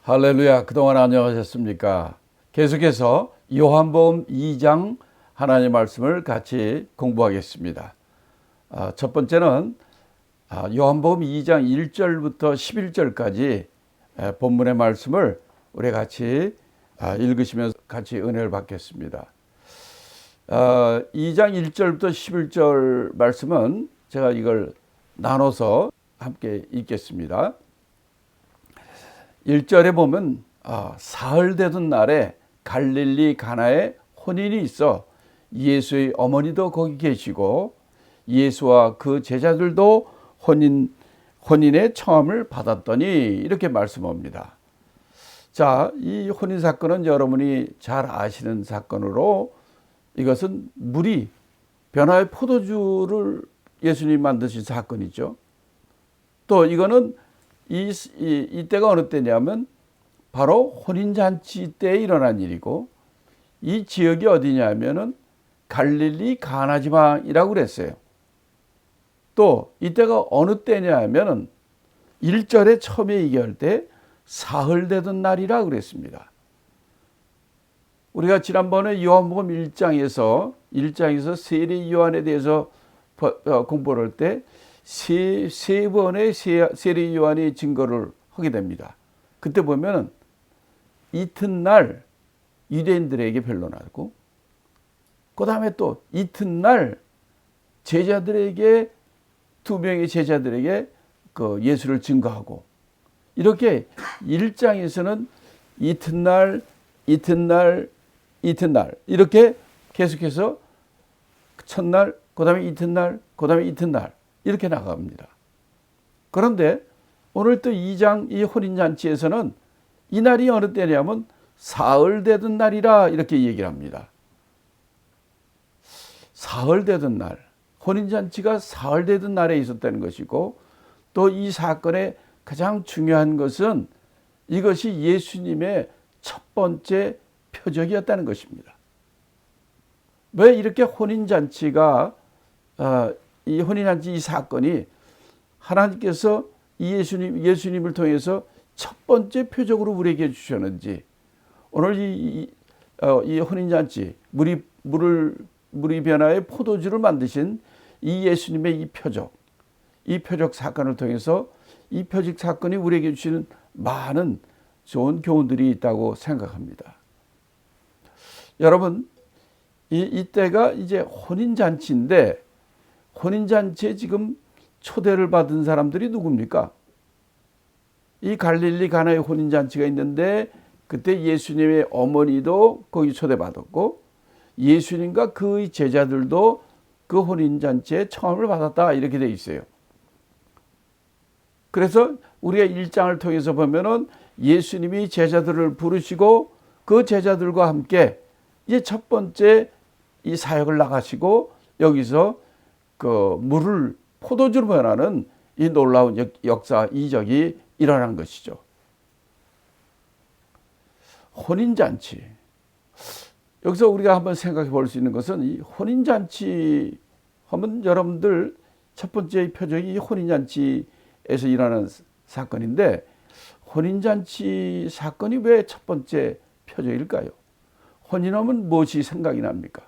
할렐루야. 그동안 안녕하셨습니까? 계속해서 요한복음 2장 하나님의 말씀을 같이 공부하겠습니다. 첫 번째는 요한복음 2장 1절부터 11절까지 본문의 말씀을 우리 같이 읽으시면서 같이 은혜를 받겠습니다. 2장 1절부터 11절 말씀은 제가 이걸 나눠서 함께 읽겠습니다. 1절에 보면 사흘 되던 날에 갈릴리 가나에 혼인이 있어 예수의 어머니도 거기 계시고 예수와 그 제자들도 혼인의 청함을 받았더니 이렇게 말씀합니다. 자, 이 혼인 사건은 여러분이 잘 아시는 사건으로 이것은 물이 변화의 포도주를 예수님이 만드신 사건이죠. 또 이거는 이때가 어느 때냐면 바로 혼인잔치 때 일어난 일이고, 이 지역이 어디냐면은 갈릴리 가나 지방이라고 그랬어요. 또 이때가 어느 때냐면은 1절에 처음에 얘기할 때 사흘 되던 날이라 그랬습니다. 우리가 지난번에 요한복음 1장에서 세례 요한에 대해서 공부를 할 때 세 번의 세례 요한이 증거를 하게 됩니다. 그때 보면 이튿날 유대인들에게 변론하고, 그 다음에 또 이튿날 제자들에게, 두 명의 제자들에게 그 예수를 증거하고, 이렇게 1장에서는 이튿날 이렇게 계속해서 첫날, 그 다음에 이튿날, 그 다음에 이튿날 이렇게 나갑니다. 그런데 오늘 또 2장 이 혼인잔치에서는 이 날이 어느 때냐면 사흘 되던 날이라 이렇게 얘기를 합니다. 사흘 되던 날, 혼인잔치가 사흘 되던 날에 있었다는 것이고, 또 이 사건의 가장 중요한 것은 이것이 예수님의 첫 번째 표적이었다는 것입니다. 왜 이렇게 혼인잔치가 이 혼인잔치 이 사건이 하나님께서 예수님을 통해서 첫 번째 표적으로 우리에게 주셨는지, 오늘 이 혼인잔치, 물이 변화의 포도주를 만드신 이 예수님의 이 표적 사건을 통해서 이 표적 사건이 우리에게 주시는 많은 좋은 교훈들이 있다고 생각합니다. 여러분, 이때가 이제 혼인잔치인데, 혼인잔치에 지금 초대를 받은 사람들이 누굽니까? 이 갈릴리 가나의 혼인잔치가 있는데, 그때 예수님의 어머니도 거기 초대받았고, 예수님과 그의 제자들도 그 혼인잔치에 청함을 받았다, 이렇게 돼 있어요. 그래서 우리가 1장을 통해서 보면은 예수님이 제자들을 부르시고 그 제자들과 함께 이제 첫 번째 이 사역을 나가시고, 여기서 그 물을 포도주로 변하는 이 놀라운 역사 이적이 일어난 것이죠. 혼인잔치. 여기서 우리가 한번 생각해 볼 수 있는 것은, 이 혼인잔치 하면 여러분들 첫 번째 표적이 이 혼인잔치에서 일어나는 사건인데, 혼인잔치 사건이 왜 첫 번째 표적일까요? 혼인하면 무엇이 생각이 납니까?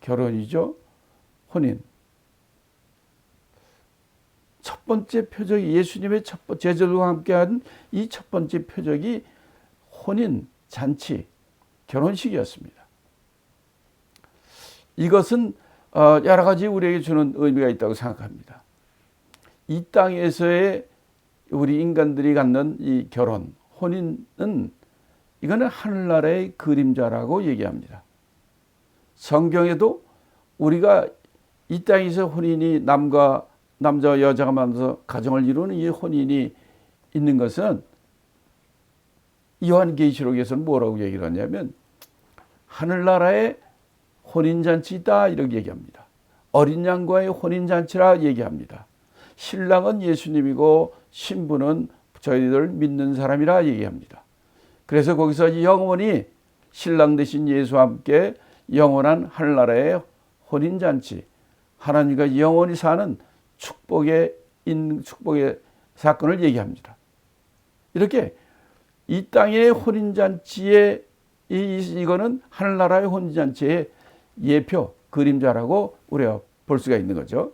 결혼이죠. 혼인. 첫 번째 표적이, 예수님의 제자들과 함께한 이 첫 번째 표적이 혼인, 잔치, 결혼식이었습니다. 이것은 여러 가지 우리에게 주는 의미가 있다고 생각합니다. 이 땅에서의 우리 인간들이 갖는 이 결혼, 혼인은 이거는 하늘나라의 그림자라고 얘기합니다. 성경에도 우리가 이 땅에서 혼인이 남자와 여자가 만나서 가정을 이루는 이 혼인이 있는 것은, 요한계시록에서는 뭐라고 얘기를 하냐면 하늘나라의 혼인잔치다, 이렇게 얘기합니다. 어린 양과의 혼인잔치라 얘기합니다. 신랑은 예수님이고 신부는 저희들 믿는 사람이라 얘기합니다. 그래서 거기서 영원히 신랑 되신 예수와 함께 영원한 하늘나라의 혼인잔치, 하나님과 영원히 사는 축복의 사건을 얘기합니다. 이렇게 이 땅의 혼인잔치에 이거는 하늘나라의 혼인잔치의 예표, 그림자라고 우리가 볼 수가 있는 거죠.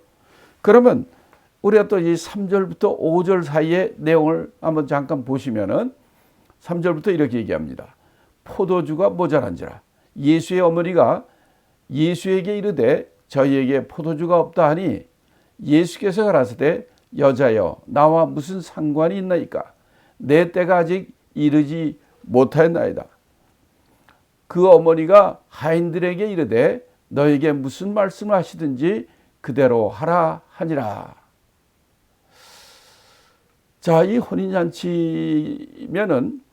그러면 우리가 또 이 3절부터 5절 사이의 내용을 한번 잠깐 보시면은 3절부터 이렇게 얘기합니다. 포도주가 모자란지라. 예수의 어머니가 예수에게 이르되 저희에게 포도주가 없다 하니 예수께서 가라사대 여자여 나와 무슨 상관이 있나이까 내 때가 아직 이르지 못하였나이다. 그 어머니가 하인들에게 이르되 너에게 무슨 말씀을 하시든지 그대로 하라 하니라. 자, 이 혼인잔치면은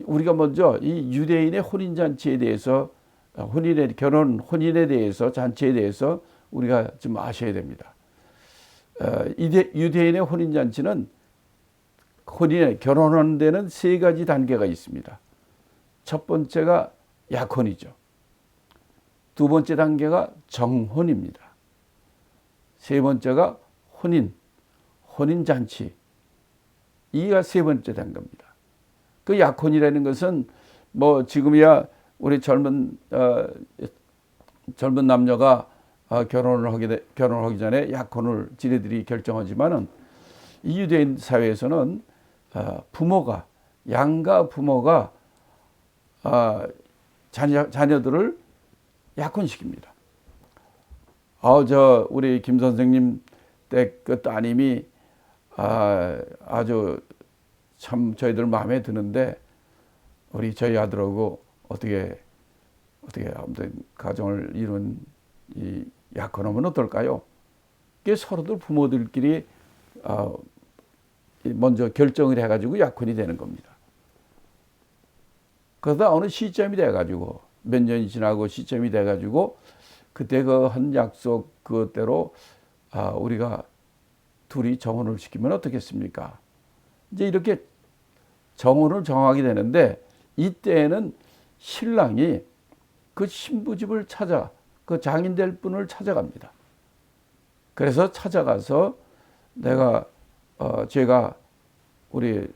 우리가 먼저 이 유대인의 혼인잔치에 대해서 혼인에 대해서 잔치에 대해서 우리가 좀 아셔야 됩니다. 유대인의 혼인잔치는 결혼하는 데는 세 가지 단계가 있습니다. 첫 번째가 약혼이죠. 두 번째 단계가 정혼입니다. 세 번째가 혼인잔치. 이가 세 번째 단계입니다. 그 약혼이라는 것은 뭐 지금이야 우리 젊은 남녀가 결혼을 하기 전에 약혼을 지네들이 결정하지만은 이 유대인 사회에서는 양가 부모가 자녀들을 약혼시킵니다. 우리 김 선생님 때 그 따님이 아주 참 저희들 마음에 드는데 저희 아들하고 어떻게 아무튼 가정을 이룬 이 약혼하면 어떨까요? 그게 서로들 부모들끼리 먼저 결정을 해가지고 약혼이 되는 겁니다. 그러다 어느 시점이 돼가지고 몇 년이 지나고 시점이 돼가지고 그때 그 한 약속 그대로 우리가 둘이 정혼을 시키면 어떻겠습니까? 이제 이렇게 정혼을 정하게 되는데 이때에는 신랑이 그 신부집을 그 장인될 분을 찾아갑니다. 그래서 찾아가서 제가 우리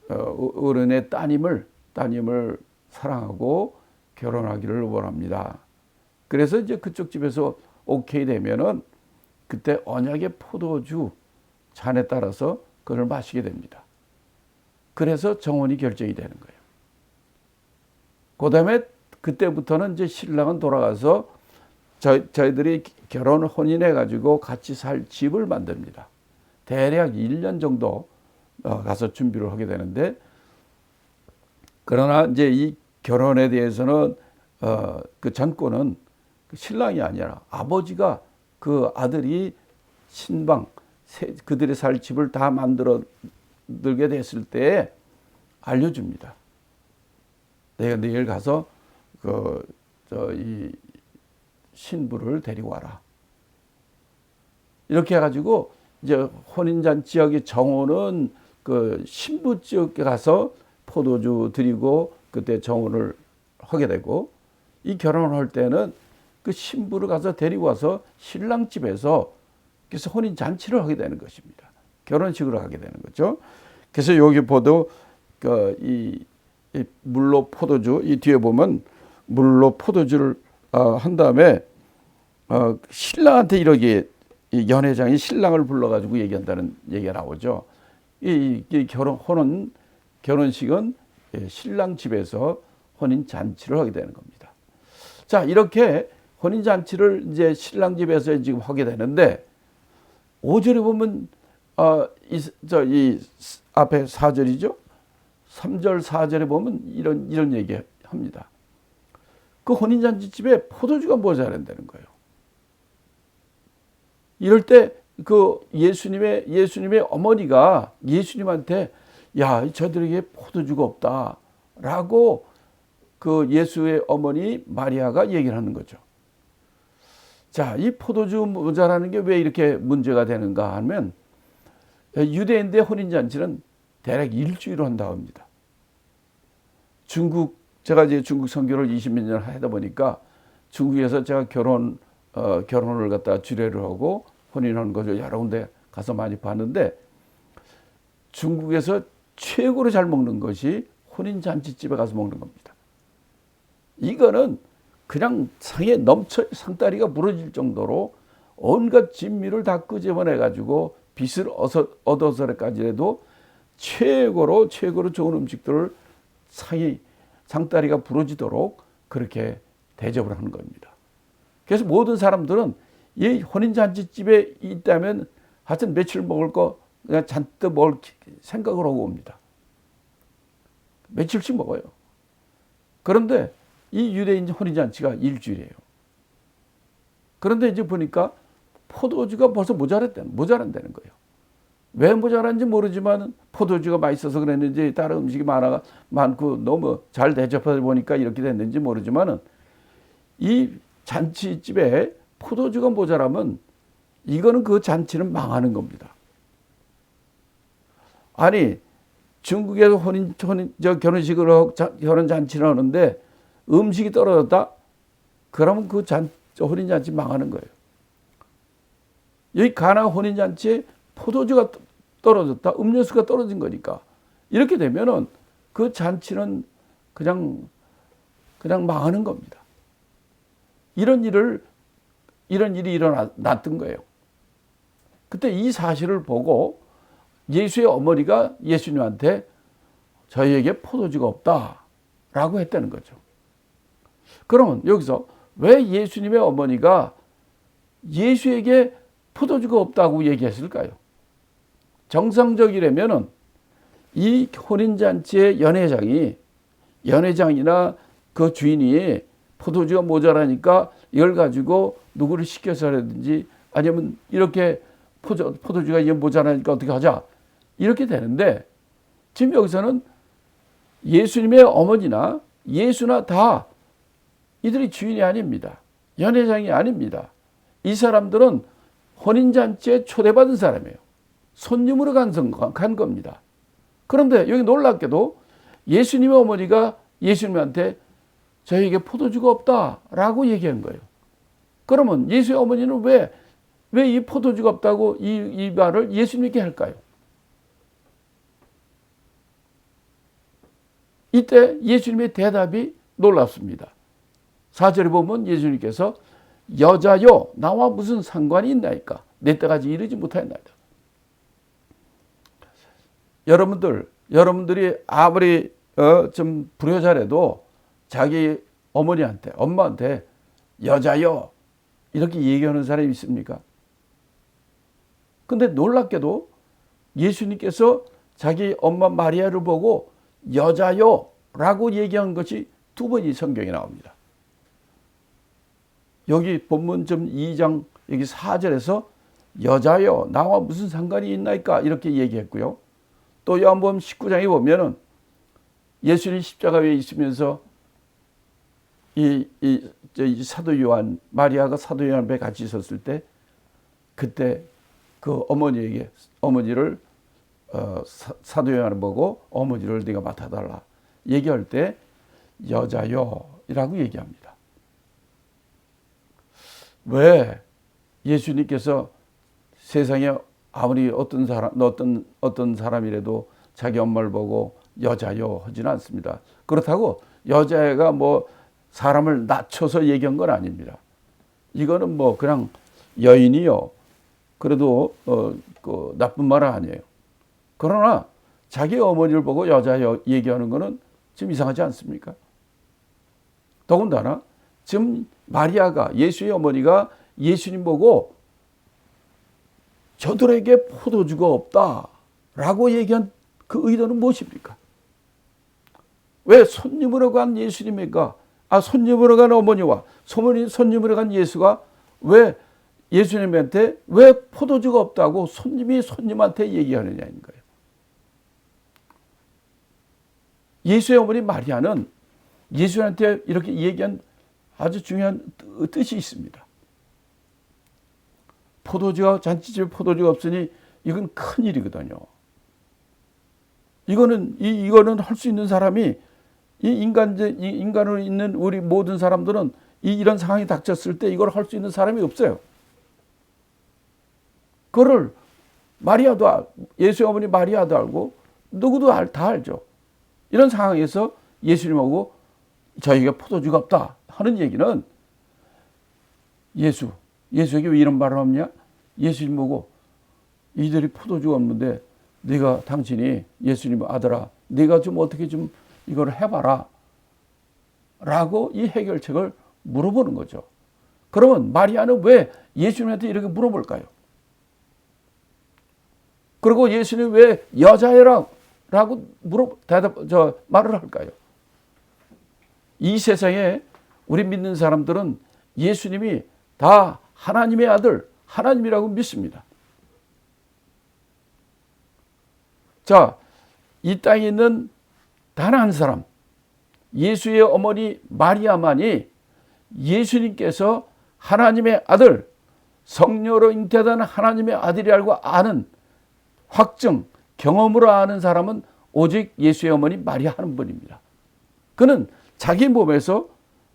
어른의 따님을 사랑하고 결혼하기를 원합니다. 그래서 이제 그쪽 집에서 오케이 되면은 그때 언약의 포도주 잔에 따라서 그걸 마시게 됩니다. 그래서 정혼이 결정이 되는 거예요. 그다음에 그때부터는 이제 신랑은 돌아가서 저희들이 혼인해 가지고 같이 살 집을 만듭니다. 대략 1년 정도 가서 준비를 하게 되는데, 그러나 이제 이 결혼에 대해서는 그 전권은 신랑이 아니라 아버지가 그 아들이 신방 그들의 살 집을 다 만들게 됐을 때 알려줍니다. 내가 내일 가서 이 신부를 데리고 와라. 이렇게 해가지고 이제 혼인잔치하기 정혼은 그 신부 지역에 가서 포도주 드리고 그때 정혼을 하게 되고, 이 결혼을 할 때는 그 신부를 가서 데리고 와서 신랑 집에서 그래서 혼인 잔치를 하게 되는 것입니다. 결혼식으로 하게 되는 거죠. 그래서 여기 보도 이 물로 포도주, 이 뒤에 보면 물로 포도주를 한 다음에 신랑한테 이렇게 이 연회장이 신랑을 불러가지고 얘기한다는 얘기가 나오죠. 이 결혼식은 신랑 집에서 혼인 잔치를 하게 되는 겁니다. 자, 이렇게 혼인 잔치를 이제 신랑 집에서 지금 하게 되는데, 5절에 보면 이 앞에 4절이죠. 3절 4절에 보면 이런 얘기 합니다. 그 혼인 잔치 집에 포도주가 모자란다는 거예요. 이럴 때 그 예수님의 어머니가 예수님한테 야, 저들에게 포도주가 없다라고 그 예수의 어머니 마리아가 얘기를 하는 거죠. 자, 이 포도주 모자라는 게 왜 이렇게 문제가 되는가 하면, 유대인들의 혼인잔치는 대략 일주일을 한다고 합니다. 제가 이제 중국 선교를 20몇 년 하다 보니까 중국에서 제가 결혼을 갖다 주례를 하고 혼인하는 것을 여러 군데 가서 많이 봤는데, 중국에서 최고로 잘 먹는 것이 혼인잔치집에 가서 먹는 겁니다. 이거는 그냥 상에 넘쳐 상다리가 부러질 정도로 온갖 진미를 다 끄집어내가지고 빛을 얻어서까지라도 최고로 좋은 음식들을 상다리가 부러지도록 그렇게 대접을 하는 겁니다. 그래서 모든 사람들은 이 혼인잔치집에 있다면 하여튼 며칠 먹을 거 그냥 잔뜩 먹을 생각을 하고 옵니다. 며칠씩 먹어요. 그런데 이 유대인 혼인잔치가 일주일이에요. 그런데 이제 보니까 포도주가 벌써 모자란다는 거예요. 왜 모자란지 모르지만 포도주가 맛있어서 그랬는지 다른 음식이 많고 너무 잘 대접하다 보니까 이렇게 됐는지 모르지만은 이 잔치집에 포도주가 모자라면 이거는 그 잔치는 망하는 겁니다. 아니 중국에서 결혼식을 결혼잔치를 하는데 음식이 떨어졌다? 그러면 그 혼인잔치 망하는 거예요. 여기 가나 혼인잔치에 포도주가 떨어졌다, 음료수가 떨어진 거니까 이렇게 되면은 그 잔치는 그냥 망하는 겁니다. 이런 일이 일어났던 거예요. 그때 이 사실을 보고 예수의 어머니가 예수님한테 저희에게 포도주가 없다라고 했다는 거죠. 그러면 여기서 왜 예수님의 어머니가 예수에게 포도주가 없다고 얘기했을까요? 정상적이라면은 이 혼인잔치의 연회장이나 그 주인이 포도주가 모자라니까 이걸 가지고 누구를 시켜서라든지 아니면 이렇게 포도주가 이게 모자라니까 어떻게 하자 이렇게 되는데 지금 여기서는 예수님의 어머니나 예수나 다 이들이 주인이 아닙니다. 연회장이 아닙니다. 이 사람들은 혼인잔치에 초대받은 사람이에요. 손님으로 간 겁니다. 그런데 여기 놀랍게도 예수님의 어머니가 예수님한테 저에게 포도주가 없다라고 얘기한 거예요. 그러면 예수의 어머니는 왜 이 포도주가 없다고 이 말을 예수님께 할까요? 이때 예수님의 대답이 놀랍습니다. 4절에 보면 예수님께서 여자여 나와 무슨 상관이 있나이까 내 때까지 이르지 못하였나이다. 여러분들이 아무리 좀 불효자라도 자기 엄마한테 여자여 이렇게 얘기하는 사람이 있습니까? 근데 놀랍게도 예수님께서 자기 엄마 마리아를 보고 여자여 라고 얘기한 것이 2번이 성경에 나옵니다. 여기 본문 좀 2장 여기 4절에서 여자여 나와 무슨 상관이 있나이까 이렇게 얘기했고요. 또 요한복음 19장에 보면은 예수님 십자가 위에 있으면서 이 사도 요한 마리아가 사도 요한 앞에 같이 있었을 때 그때 그 어머니를 사도 요한을 보고 어머니를 네가 맡아달라 얘기할 때 여자여라고 얘기합니다. 왜 예수님께서 세상에 아무리 어떤 사람이라도 자기 엄마를 보고 여자여 하지는 않습니다. 그렇다고 여자애가 뭐 사람을 낮춰서 얘기한 건 아닙니다. 이거는 뭐 그냥 여인이요. 그래도 그 나쁜 말은 아니에요. 그러나 자기 어머니를 보고 여자여 얘기하는 거는 좀 이상하지 않습니까? 더군다나 지금 마리아가 예수의 어머니가 예수님 보고 저들에게 포도주가 없다라고 얘기한 그 의도는 무엇입니까? 왜 손님으로 간 예수님이니까 손님으로 간 어머니와 손님으로 간 예수가 왜 예수님한테 왜 포도주가 없다고 손님이 손님한테 얘기하느냐인 거예요. 예수의 어머니 마리아는 예수한테 이렇게 얘기한 아주 중요한 뜻이 있습니다. 잔치집에 포도주가 없으니 이건 큰 일이거든요. 이거는 할 수 있는 사람이 인간으로 있는 우리 모든 사람들은 이런 상황이 닥쳤을 때 이걸 할 수 있는 사람이 없어요. 그거를 예수의 어머니 마리아도 알고 누구도 다 알죠. 이런 상황에서 예수님하고 저희가 포도주가 없다 하는 얘기는 예수에게 왜 이런 말을 하냐? 예수님 보고 이들이 포도주가 없는데 당신이 예수님 아들아, 네가 좀 어떻게 좀 이걸 해봐라 라고 이 해결책을 물어보는 거죠. 그러면 마리아는 왜 예수님한테 이렇게 물어볼까요? 그리고 예수님 왜 여자애라고 말을 할까요? 이 세상에 우리 믿는 사람들은 예수님이 다 하나님의 아들, 하나님이라고 믿습니다. 자, 이 땅에 있는 단 한 사람, 예수의 어머니 마리아만이 예수님께서 하나님의 아들, 성령으로 잉태된 하나님의 아들이라고 아는 확증, 경험으로 아는 사람은 오직 예수의 어머니 마리아 한 분입니다. 그는 자기 몸에서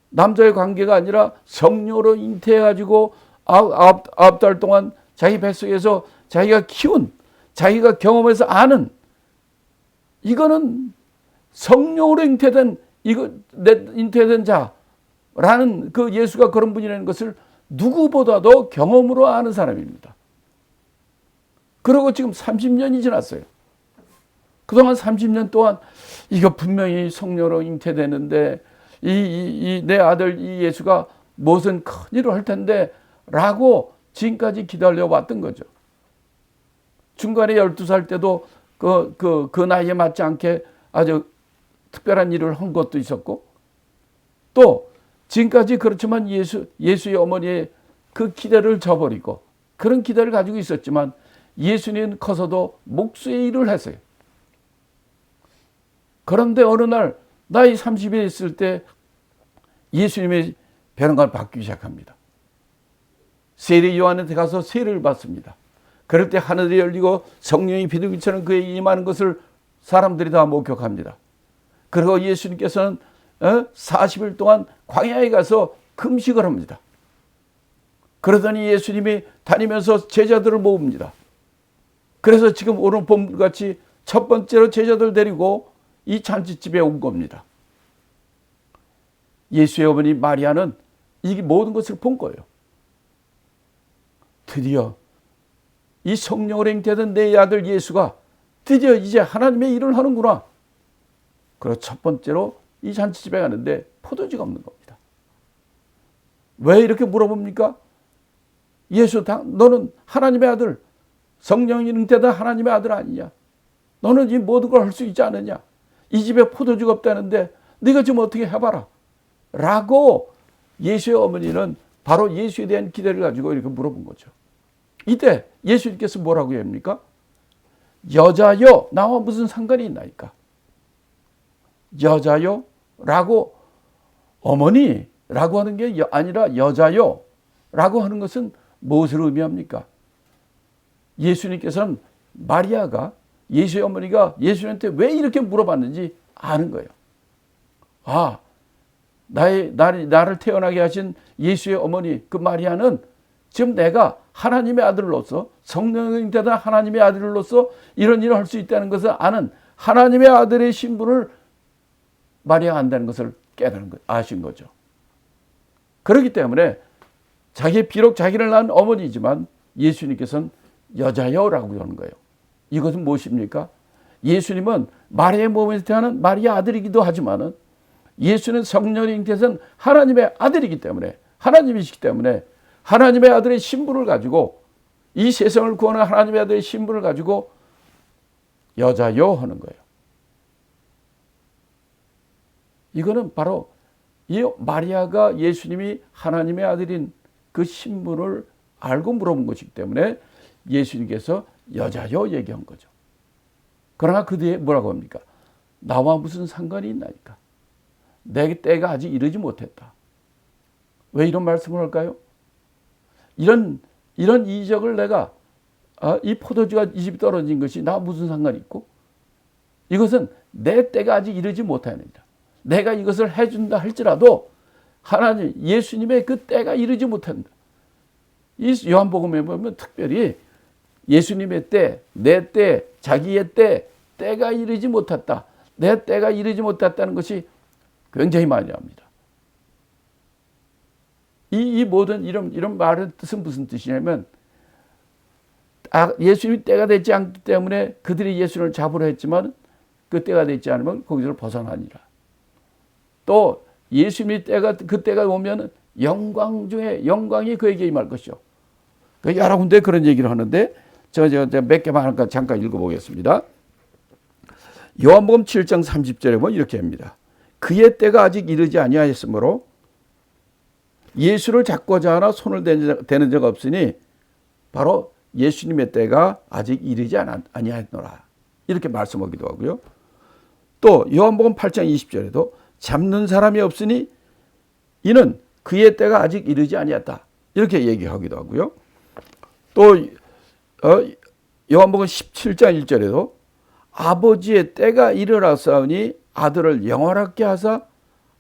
남자의 관계가 아니라 성령으로 잉태해가지고 9달 동안 자기 뱃속에서 자기가 키운, 자기가 경험해서 아는, 이거는 성령으로 잉태된 자라는 그 예수가 그런 분이라는 것을 누구보다도 경험으로 아는 사람입니다. 그리고 지금 30년이 지났어요. 그동안 30년 동안 이거 분명히 성령으로 잉태되는데 내 아들 이 예수가 무슨 큰일을 할 텐데 라고 지금까지 기다려왔던 거죠. 중간에 12살 때도 그 나이에 맞지 않게 아주 특별한 일을 한 것도 있었고, 또 지금까지 그렇지만 예수의 어머니의 그 기대를 저버리고 그런 기대를 가지고 있었지만 예수님은 커서도 목수의 일을 했어요. 그런데 어느 날 나이 30에 있을 때 예수님의 변화가 바뀌기 시작합니다. 세례 요한한테 가서 세례를 받습니다. 그럴 때 하늘이 열리고 성령이 비둘기처럼 그에게 임하는 것을 사람들이 다 목격합니다. 그리고 예수님께서는 40일 동안 광야에 가서 금식을 합니다. 그러더니 예수님이 다니면서 제자들을 모읍니다. 그래서 지금 오늘 본문같이 첫 번째로 제자들 데리고 이 잔치집에 온 겁니다. 예수의 어머니 마리아는 이 모든 것을 본 거예요. 드디어 이 성령으로 잉태된 내 아들 예수가 드디어 이제 하나님의 일을 하는구나. 그리고 첫 번째로 이 잔치집에 가는데 포도주가 없는 겁니다. 왜 이렇게 물어봅니까? 너는 하나님의 아들, 성령이 잉태된 하나님의 아들 아니냐? 너는 이 모든 걸 할 수 있지 않느냐? 이 집에 포도주가 없다는데 네가 좀 어떻게 해봐라 라고 예수의 어머니는 바로 예수에 대한 기대를 가지고 이렇게 물어본 거죠. 이때 예수님께서 뭐라고 합니까? 여자여, 나와 무슨 상관이 있나이까? 여자요? 라고, 어머니라고 하는 게 아니라 여자요? 라고 하는 것은 무엇을 의미합니까? 예수님께서는 마리아가, 예수의 어머니가 예수님한테 왜 이렇게 물어봤는지 아는 거예요. 아, 나를 태어나게 하신 예수의 어머니, 그 마리아는 지금 내가 하나님의 아들로서, 성령이 잉태된 하나님의 아들로서 이런 일을 할 수 있다는 것을 아는 하나님의 아들의 신분을 마리아가 안다는 것을 아신 거죠. 그렇기 때문에 비록 자기를 낳은 어머니지만 예수님께서는 여자여라고 하는 거예요. 이것은 무엇입니까? 예수님은 마리아의 몸에서 태어난 마리아 아들이기도 하지만은 예수는 성령이 잉태된 하나님의 아들이기 때문에, 하나님이시기 때문에 하나님의 아들의 신분을 가지고, 이 세상을 구하는 하나님의 아들의 신분을 가지고 여자여 하는 거예요. 이거는 바로 이 마리아가 예수님이 하나님의 아들인 그 신분을 알고 물어본 것이기 때문에 예수님께서 여자여 얘기한 거죠. 그러나 그 뒤에 뭐라고 합니까? 나와 무슨 상관이 있나이까? 내 때가 아직 이르지 못했다. 왜 이런 말씀을 할까요? 이런 이적을 내가, 이 포도주가 이 집에 떨어진 것이 나와 무슨 상관이 있고, 이것은 내 때가 아직 이르지 못하느니라. 내가 이것을 해준다 할지라도 하나님, 예수님의 그 때가 이르지 못한다. 이 요한복음에 보면 특별히 예수님의 때, 내 때, 자기의 때 때가 이르지 못했다. 내 때가 이르지 못했다는 것이 굉장히 많이 합니다. 이 모든 이런 말의 뜻은 무슨 뜻이냐면, 예수님이 때가 되지 않기 때문에 그들이 예수를 잡으려 했지만 그 때가 되지 않으면 거기서 벗어나니라. 또 예수님이 그 때가 오면 영광 중에 영광이 그에게 임할 것이요. 여러 군데 그런 얘기를 하는데 제가 몇 개만 잠깐 읽어보겠습니다. 요한복음 7장 30절에 보면 이렇게 합니다. 그의 때가 아직 이르지 아니하였으므로 예수를 잡고자 하나 손을 대는 적 없으니 바로 예수님의 때가 아직 이르지 아니하였노라. 이렇게 말씀하기도 하고요. 또 요한복음 8장 20절에도 잡는 사람이 없으니 이는 그의 때가 아직 이르지 아니했다. 이렇게 얘기하기도 하고요. 또 요한복음 17장 1절에도 아버지의 때가 이르렀사오니 아들을 영원하게 하사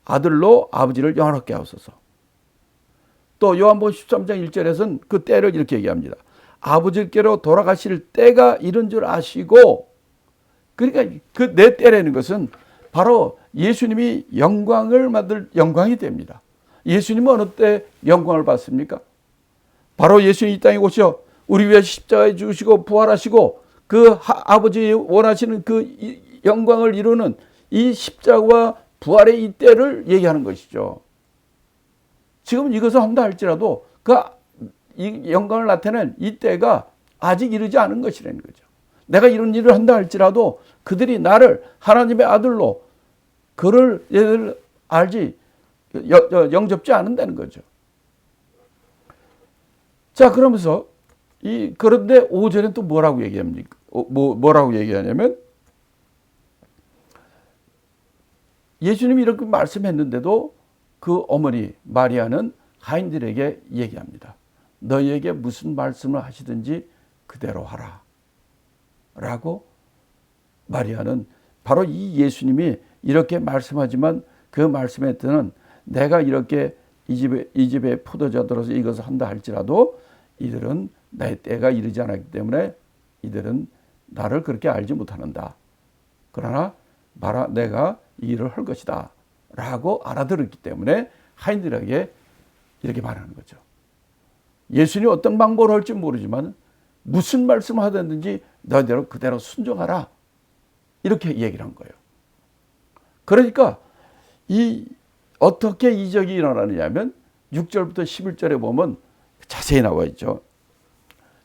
아들로 아버지를 영원하게 하소서. 또 요한복음 13장 1절에서는 그 때를 이렇게 얘기합니다. 아버지께로 돌아가실 때가 이른 줄 아시고, 그러니까 그 내 때라는 것은 바로 예수님이 영광을 만들 영광이 됩니다. 예수님은 어느 때 영광을 받습니까? 바로 예수님이 이 땅에 오셔 우리 위해 십자가에 죽으시고 부활하시고 그 아버지 원하시는 그 영광을 이루는 이 십자가와 부활의 이 때를 얘기하는 것이죠. 지금 이것을 한다 할지라도 이 영광을 나타낸 이 때가 아직 이르지 않은 것이라는 거죠. 내가 이런 일을 한다 할지라도 그들이 나를 하나님의 아들로 그를 얘들 알지 영접지 않는다는 거죠. 자, 그러면서 그런데 5절엔 또 뭐라고 얘기합니까? 뭐라고 얘기하냐면 예수님이 이렇게 말씀했는데도 그 어머니 마리아는 하인들에게 얘기합니다. 너희에게 무슨 말씀을 하시든지 그대로 하라. 라고 마리아는 바로 이 예수님이 이렇게 말씀하지만 그 말씀의 뜻은 내가 이렇게 이 집에 포도주 들어서 이것을 한다 할지라도 이들은 내 때가 이르지 않았기 때문에 이들은 나를 그렇게 알지 못하는다. 그러나 내가 이 일을 할 것이다. 라고 알아들었기 때문에 하인들에게 이렇게 말하는 거죠. 예수님이 어떤 방법을 할지 모르지만 무슨 말씀을 하든지 너희대로 그대로 순종하라. 이렇게 얘기를 한 거예요. 그러니까 어떻게 이적이 일어나느냐면 6절부터 11절에 보면 자세히 나와 있죠.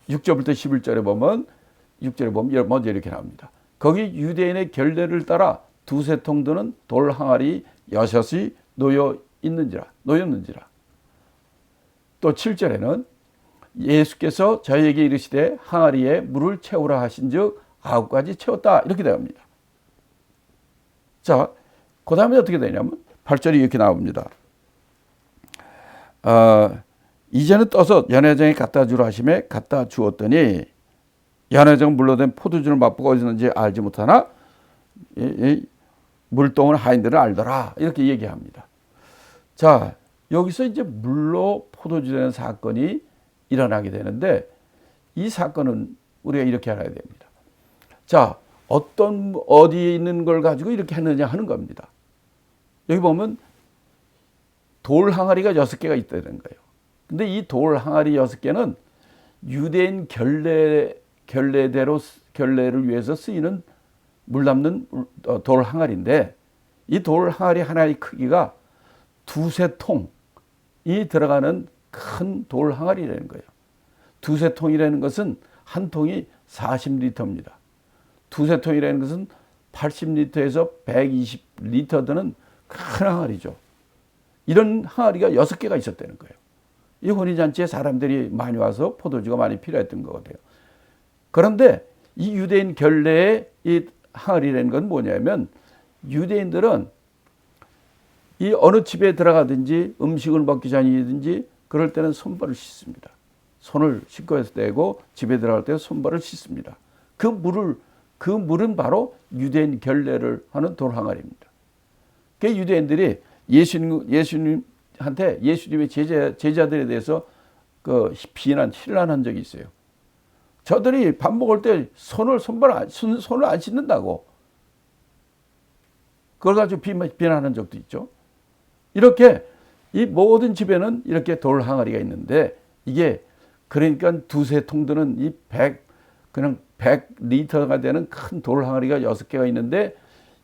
6절부터 11절에 보면 6절에 보면 먼저 이렇게 나옵니다. 거기 유대인의 결례를 따라 두세 통 드는 돌 항아리 6이 놓였는지라. 또 7절에는 예수께서 저희에게 이르시되 항아리에 물을 채우라 하신즉 9가지 채웠다. 이렇게 되옵니다. 자, 그 다음에 어떻게 되냐면 8절이 이렇게 나옵니다. 이제는 떠서 연회장에 갖다 주라 하심에 갖다 주었더니 연회장 물로 된 포도주를 맛보고 어디 있는지 알지 못하나 이 물동을 하인들은 알더라. 이렇게 얘기합니다. 자, 여기서 이제 물로 포도주 되는 사건이 일어나게 되는데 이 사건은 우리가 이렇게 알아야 됩니다. 자, 어디에 있는 걸 가지고 이렇게 했느냐 하는 겁니다. 여기 보면 돌 항아리가 6개가 있다는 거예요. 근데 이 돌 항아리 6개는 유대인 결례를 위해서 쓰이는 물 담는 돌 항아리인데 이 돌 항아리 하나의 크기가 두세 통이 들어가는 큰 돌 항아리라는 거예요. 두세 통이라는 것은 한 통이 40리터입니다. 두세 통이라는 것은 80리터에서 120리터 드는 큰 항아리죠. 이런 항아리가 6개가 있었다는 거예요. 이 혼인잔치에 사람들이 많이 와서 포도주가 많이 필요했던 것 같아요. 그런데 이 유대인 결례의 이 항아리라는 건 뭐냐면 유대인들은 이 어느 집에 들어가든지 음식을 먹기 전이든지 그럴 때는 손발을 씻습니다. 손을 씻고 해서 떼고 집에 들어갈 때 손발을 씻습니다. 그 물은 바로 유대인 결례를 하는 돌 항아리입니다. 그 유대인들이 예수님한테 예수님의 제자들에 대해서 그 비난한 적이 있어요. 저들이 밥 먹을 때 손을 안 씻는다고. 그걸 가지고 비난하는 적도 있죠. 이렇게 이 모든 집에는 이렇게 돌 항아리가 있는데 이게 그러니까 두세 통 드는 이 100리터가 되는 큰 돌 항아리가 6개가 있는데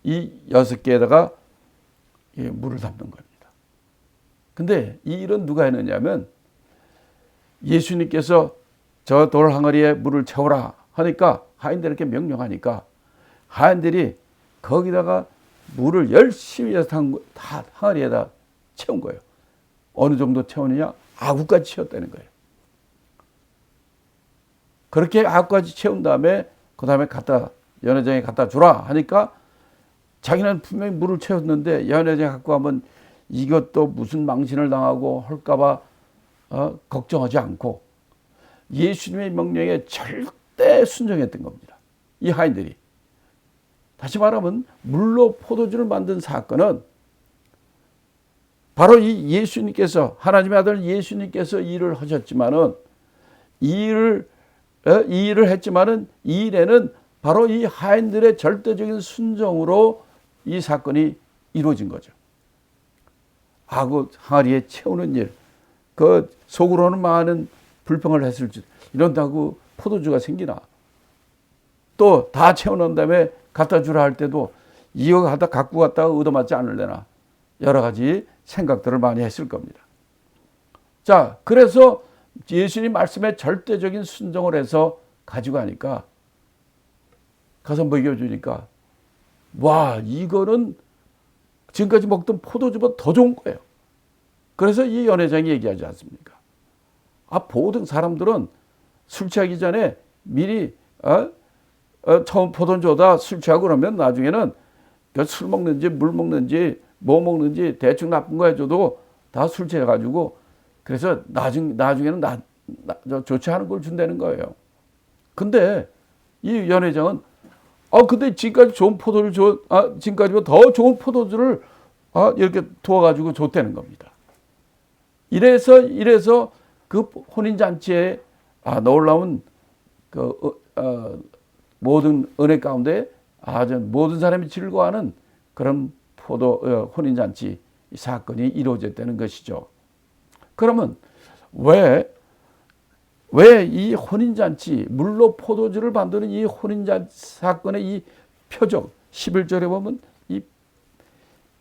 이 6개에다가 물을 담는 겁니다. 근데 이 일은 누가 했느냐면 예수님께서 저 돌 항아리에 물을 채우라 하니까 하인들에게 명령하니까 하인들이 거기다가 물을 열심히 해서 다 항아리에다 채운 거예요. 어느 정도 채우느냐? 아구까지 채웠다는 거예요. 그렇게 아구까지 채운 다음에 그 다음에 연회장에 갖다 주라 하니까 자기는 분명히 물을 채웠는데 연회장에 갖고 가면 이것도 무슨 망신을 당하고 할까봐 걱정하지 않고 예수님의 명령에 절대 순종했던 겁니다. 이 하인들이. 다시 말하면 물로 포도주를 만든 사건은 바로 이 예수님께서 하나님의 아들 예수님께서 일을 하셨지만은 이 일을 했지만은 이 일에는 바로 이 하인들의 절대적인 순종으로 이 사건이 이루어진 거죠. 아구 항아리에 채우는 일, 그 속으로는 많은 불평을 했을지 이런다고 포도주가 생기나? 또 다 채워놓은 다음에 갖다 주라 할 때도 이거 갖고 갔다가 얻어맞지 않을래나? 여러 가지 생각들을 많이 했을 겁니다. 자, 그래서 예수님 말씀에 절대적인 순종을 해서 가지고 가니까 가서 먹여주니까 와, 이거는 지금까지 먹던 포도주보다 더 좋은 거예요. 그래서 이 연회장이 얘기하지 않습니까? 모든 사람들은 술 취하기 전에 미리 처음 포도주다 술 취하고 그러면 나중에는 술 먹는지 물 먹는지 뭐 먹는지 대충 나쁜 거 해줘도 다 술 취해가지고 그래서 나중에는 좋지 않은 걸 준다는 거예요. 근데 이 연회장은 근데 지금까지 좋은 포도를 지금까지보다 더 좋은 포도주를 이렇게 두어가지고 줬다는 겁니다. 이래서 그 혼인잔치에 놀라운 모든 은혜 가운데 모든 사람이 즐거워하는 그런 혼인잔치 사건이 이루어졌다는 것이죠. 그러면 왜 이 혼인잔치, 물로 포도주를 만드는 이 혼인잔치 사건의 이 표적, 11절에 보면 이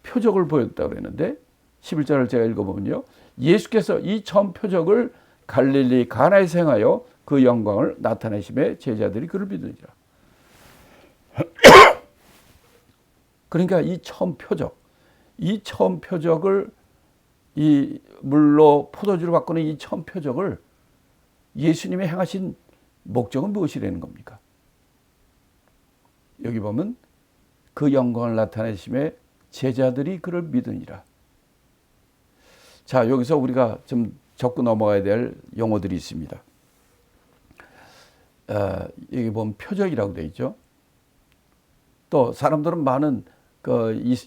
표적을 보였다고 그랬는데 11절을 제가 읽어보면요. 예수께서 이 처음 표적을 갈릴리 가나에서 행하여 그 영광을 나타내심에 제자들이 그를 믿으니라. 그러니까 이 처음 표적을 이 물로 포도주를 바꾸는 이 처음 표적을 예수님이 행하신 목적은 무엇이라는 겁니까? 여기 보면 그 영광을 나타내심에 제자들이 그를 믿으니라. 자, 여기서 우리가 좀 짚고 넘어가야 될 용어들이 있습니다. 여기 보면 표적이라고 되어 있죠. 또 사람들은 많은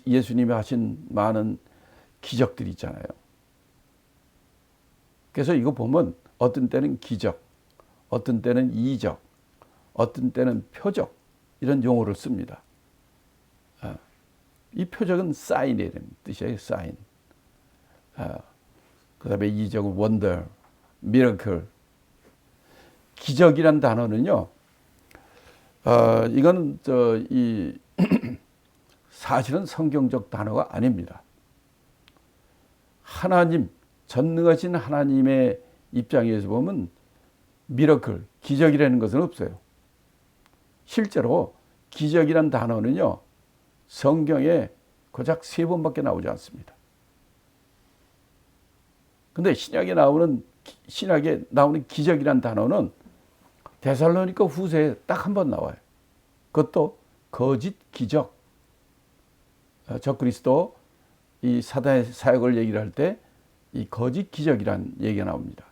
예수님이 하신 많은 기적들이 있잖아요. 그래서 이거 보면 어떤 때는 기적, 어떤 때는 이적, 어떤 때는 표적 이런 용어를 씁니다. 이 표적은 사인이라는 뜻이에요. 사인. 그 다음에 이적은 원더, 미러클. 기적이란 단어는요. 이건 사실은 성경적 단어가 아닙니다. 하나님, 전능하신 하나님의 입장에서 보면 미러클, 기적이라는 것은 없어요. 실제로 기적이란 단어는요. 성경에 고작 3번밖에 나오지 않습니다. 근데 신약에 나오는 기적이란 단어는 데살로니가 후서에 딱 한 번 나와요. 그것도 거짓 기적. 적그리스도 이 사단의 사역을 얘기를 할 때 이 거짓 기적이란 얘기가 나옵니다.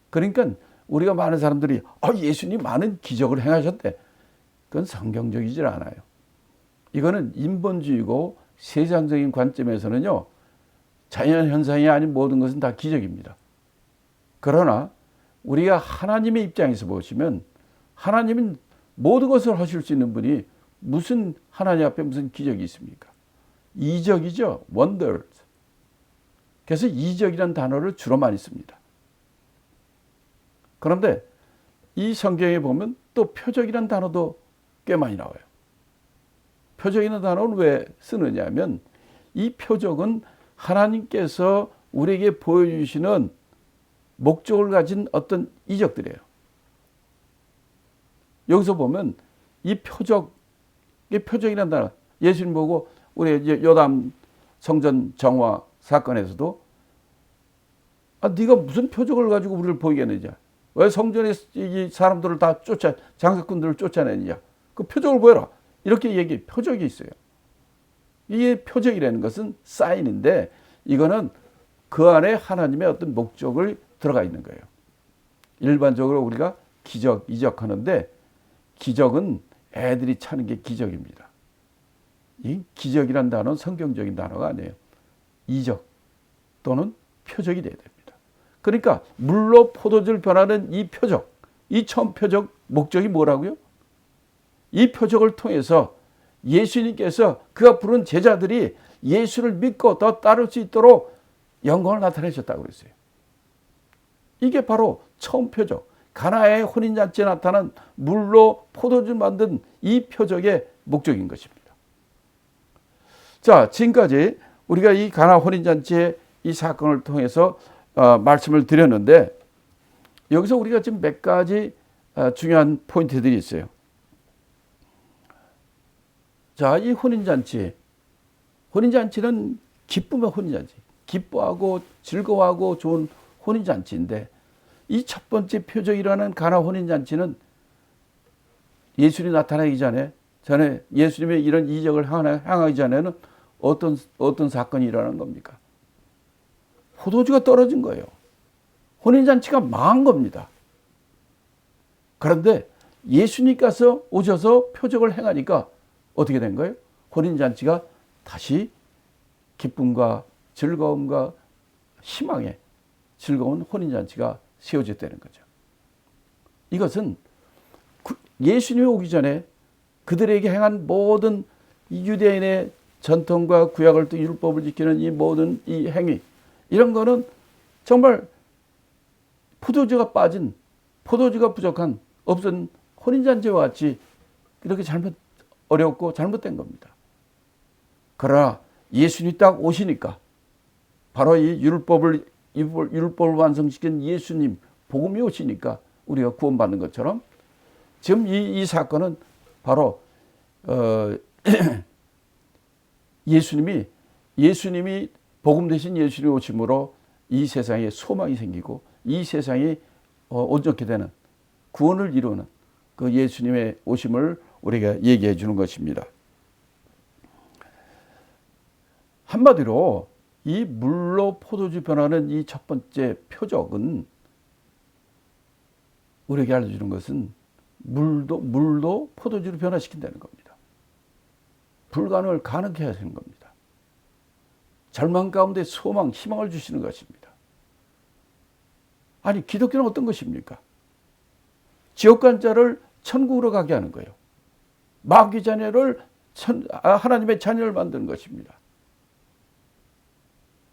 그러니까 우리가 많은 사람들이 예수님 많은 기적을 행하셨대. 그건 성경적이질 않아요. 이거는 인본주의고 세상적인 관점에서는요. 자연현상이 아닌 모든 것은 다 기적입니다. 그러나 우리가 하나님의 입장에서 보시면 하나님은 모든 것을 하실 수 있는 분이 무슨 하나님 앞에 무슨 기적이 있습니까? 이적이죠. wonders. 그래서 이적이라는 단어를 주로 많이 씁니다. 그런데 이 성경에 보면 또 표적이라는 단어도 꽤 많이 나와요. 표적이라는 단어는 왜 쓰느냐 하면 이 표적은 하나님께서 우리에게 보여주시는 목적을 가진 어떤 이적들이에요. 여기서 보면 이 표적이라는 단어, 예수님 보고 우리 이제 요담 성전 정화 사건에서도 네가 무슨 표적을 가지고 우리를 보이겠느냐? 왜 성전에 이 사람들을 다 장사꾼들을 쫓아내느냐? 그 표적을 보여라. 이렇게 표적이 있어요. 이게 표적이라는 것은 사인인데 이거는 그 안에 하나님의 어떤 목적을 들어가 있는 거예요. 일반적으로 우리가 기적, 이적하는데 기적은 애들이 차는 게 기적입니다. 이 기적이란 단어는 성경적인 단어가 아니에요. 이적 또는 표적이 돼야 됩니다. 그러니까 물로 포도주를 변하는 이 표적, 이 처음 표적 목적이 뭐라고요? 이 표적을 통해서 예수님께서 그가 부른 제자들이 예수를 믿고 더 따를 수 있도록 영광을 나타내셨다고 그랬어요. 이게 바로 처음 표적, 가나의 혼인잔치에 나타난 물로 포도주 만든 이 표적의 목적인 것입니다. 자, 지금까지 우리가 이 가나 혼인잔치의 이 사건을 통해서 말씀을 드렸는데 여기서 우리가 지금 몇 가지 중요한 포인트들이 있어요. 자, 이 혼인잔치는 기쁨의 혼인잔치, 기뻐하고 즐거워하고 좋은 혼인잔치인데 이 첫 번째 표적이라는 가나 혼인잔치는 예수님이 나타나기 전에 예수님의 이런 이적을 향하기 전에는 어떤 사건이 일어난 겁니까? 포도주가 떨어진 거예요. 혼인잔치가 망한 겁니다. 그런데 예수님께서 오셔서 표적을 행하니까 어떻게 된 거예요? 혼인잔치가 다시 기쁨과 즐거움과 희망의 즐거운 혼인잔치가 세워졌다는 거죠. 이것은 예수님이 오기 전에 그들에게 행한 모든 이 유대인의 전통과 구약을 또 율법을 지키는 이 모든 이 행위, 이런 거는 정말 포도주가 부족한 없은 혼인잔치와 같이 이렇게 어렵고 잘못된 겁니다. 그러나 예수님이 딱 오시니까 바로 이 율법을 완성시킨 예수님 복음이 오시니까 우리가 구원받는 것처럼 지금 이 사건은 바로 예수님이 복음 대신 예수님이 오심으로 이 세상에 소망이 생기고 이 세상이 온전케 되는 구원을 이루는 그 예수님의 오심을 우리가 얘기해 주는 것입니다. 한마디로 이 물로 포도주 변하는 이 첫 번째 표적은 우리에게 알려주는 것은 물도 포도주로 변화시킨다는 겁니다. 불가능을 가능케 하시는 겁니다. 절망 가운데 소망, 희망을 주시는 것입니다. 아니, 기독교는 어떤 것입니까? 지옥 간 자를 천국으로 가게 하는 거예요. 마귀 자녀를 하나님의 자녀를 만드는 것입니다.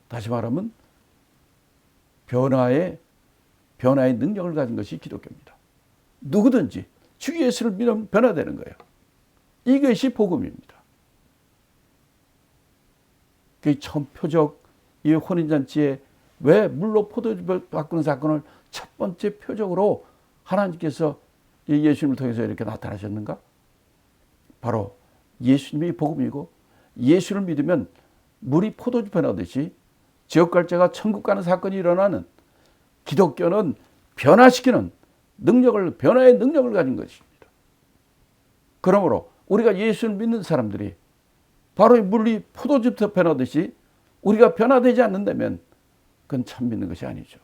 다시 말하면 변화의 능력을 가진 것이 기독교입니다. 누구든지 주 예수를 믿으면 변화되는 거예요. 이것이 복음입니다. 그 처음 표적, 이 혼인잔치에 왜 물로 포도주 바꾸는 사건을 첫 번째 표적으로 하나님께서 예수님을 통해서 이렇게 나타나셨는가? 바로 예수님이 복음이고 예수를 믿으면 물이 포도주 변하듯이 지옥 갈 자가 천국 가는 사건이 일어나는, 기독교는 변화시키는 변화의 능력을 가진 것입니다. 그러므로 우리가 예수를 믿는 사람들이 바로 이 물이 포도주 변하듯이 우리가 변화되지 않는다면 그건 참 믿는 것이 아니죠.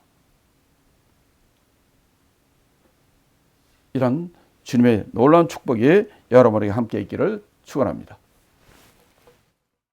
이런 주님의 놀라운 축복이 여러분에게 함께 있기를 축원합니다.